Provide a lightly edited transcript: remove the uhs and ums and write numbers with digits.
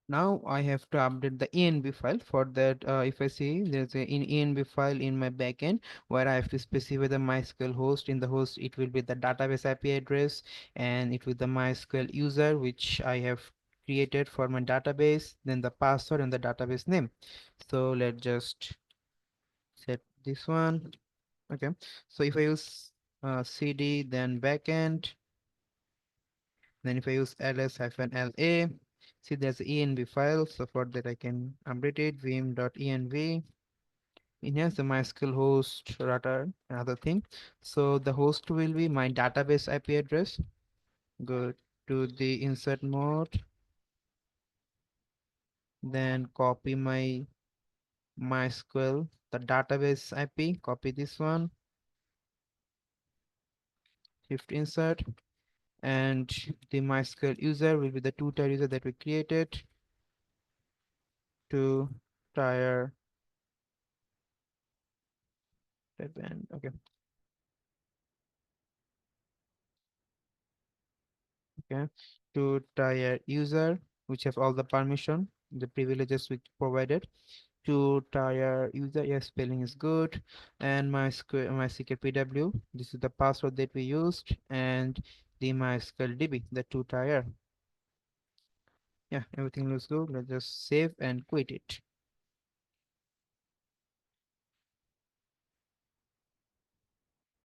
Now I have to update the env file. For that, if I see there's a in env file in my backend where I have to specify the MySQL host. In the host, it will be the database IP address, and it will be the MySQL user which I have created for my database, then the password and the database name. So let's just set this one. Okay, so if I use cd, then backend, then if I use ls-la, see there's env file. So for that I can update it, vim.env. In here's the MySQL host router, another thing. So the host will be my database IP address. Go to the insert mode, then copy my MySQL, the database IP, copy this one, shift insert, and the MySQL user will be the two-tier user that we created to tier and okay. Okay, to tier user which have all the permission, the privileges we provided. To tier user, yes, spelling is good. And MySQL pw, this is the password that we used, and the MySQL db, the two tier. Yeah, everything looks good. Let's just save and quit it.